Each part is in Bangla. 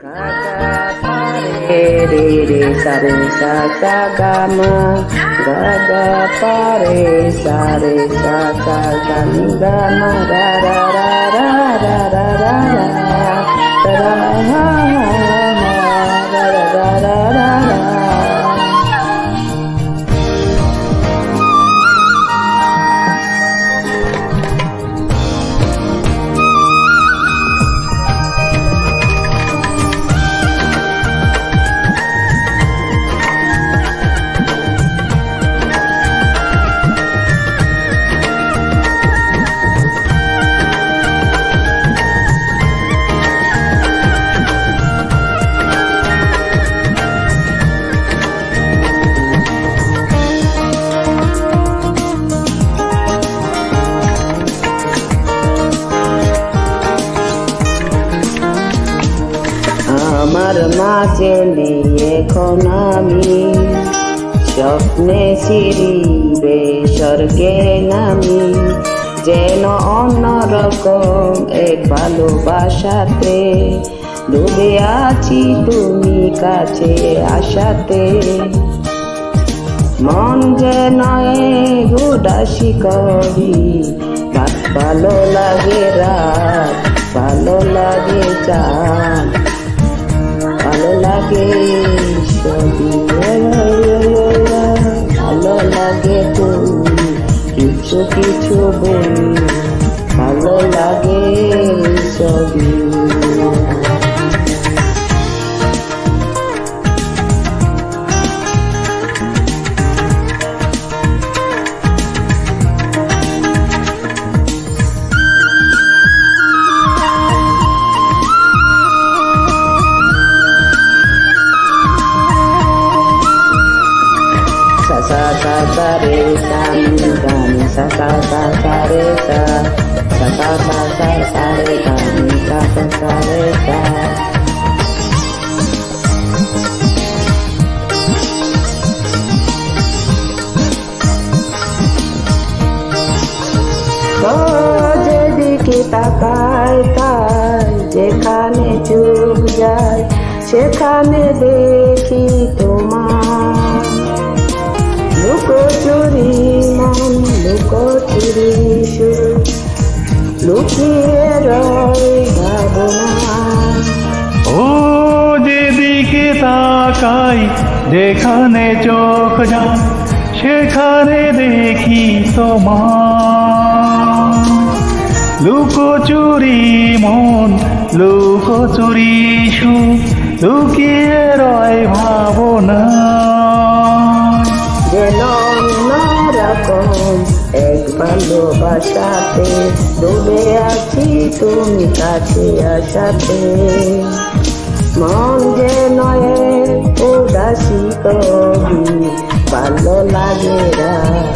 Ga ga pa re re sa ga ma. Ga ga pa re sa ni ga ma ga ra ra ra ra ra ra ra ra ra ra ra ra ra. আমার মাঝে নেই এখন আমি, স্বপ্নে ছিড়িবে স্বর্গে নামি, যেন অন্যরকম এক ভালোবাসাতে ডুবে আছি তুমি কাছে আসাতে। মন যেন উদাসী করি, ভালো লাগে রাত, ভালো লাগে চাঁদ, ভালো লাগে সবই, ভালো লাগে তুমি কিছু কিছু বলি, ভালো লাগে সবই। Sa sa sa re sa ni ga ni sa sa sa sa re sa sa sa sa sa sa re ga ni sa sa sa re sa. যেদিকে তাকাই তাই যেখানে চোখ যায় সেখানে দেখি তোমার লুকোচুরি মন, লুকোচুরি সুর, লুকিয়ে রয় ভাবনা। ও যেদিকে তাকাই যেখানে চোখ যায় সেখানে দেখি তোমার লুকোচুরি মন, লুকোচুরি সুর, লুকিয়ে রয় ভাবনা। যেন অন্যরকম এক ভালোবাসাতে ডুবে আছি তুমি কাছে আসাতে। মন যেন উদাসী কবি, ভালো লাগে রাত,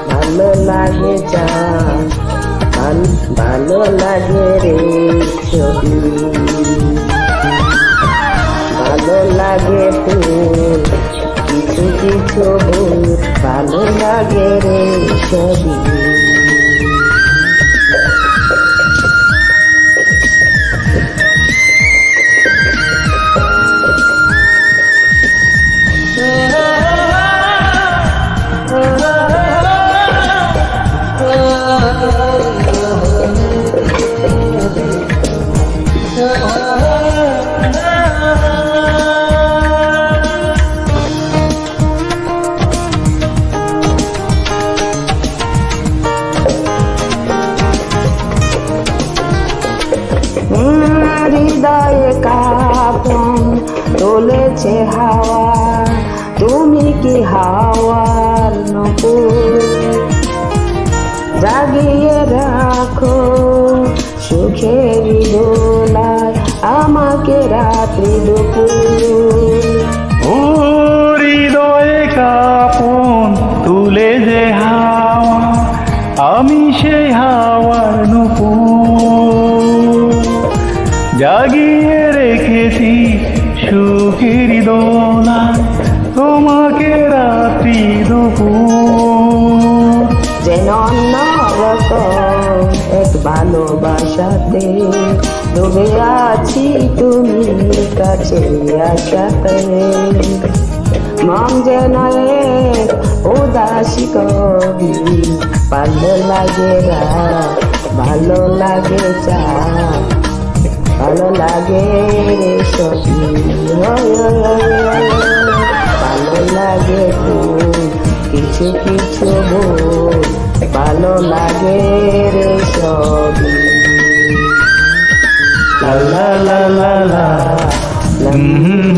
ভালো লাগে চাঁদ, ভালো লাগে রে ছবি, ভালো লাগে ফুল কিছু কিছু ভূত, ভালো লাগে রে ছবি। হৃদয়ে কাঁপন তোলেছে হাওয়া, তুমি কি হাওয়ার নূপুর? জাগিয়ে রাখো সুখের দোলায় আমাকে রাত্রি দুপুর। ও হৃদয়ে কাঁপন তুলে যে হাওয়া, আমি সেই হাওয়ার নূপুর, জাগিয়ে রেখেছি সুখের দোলায় তোমাকে রাত্রি দুপুর। যেন অন্যরকম এক ভালোবাসাতে ডুবে আছি তুমি কাছে গেছে আশাতে মন যেন এক উদাসী কবি ভালো লাগে রাত ভালো লাগে চা ভালো লাগে রে সবই ভালো লাগে ফুল কিছু কিছু ভুল ভালো লাগে রে সবই La la la la la.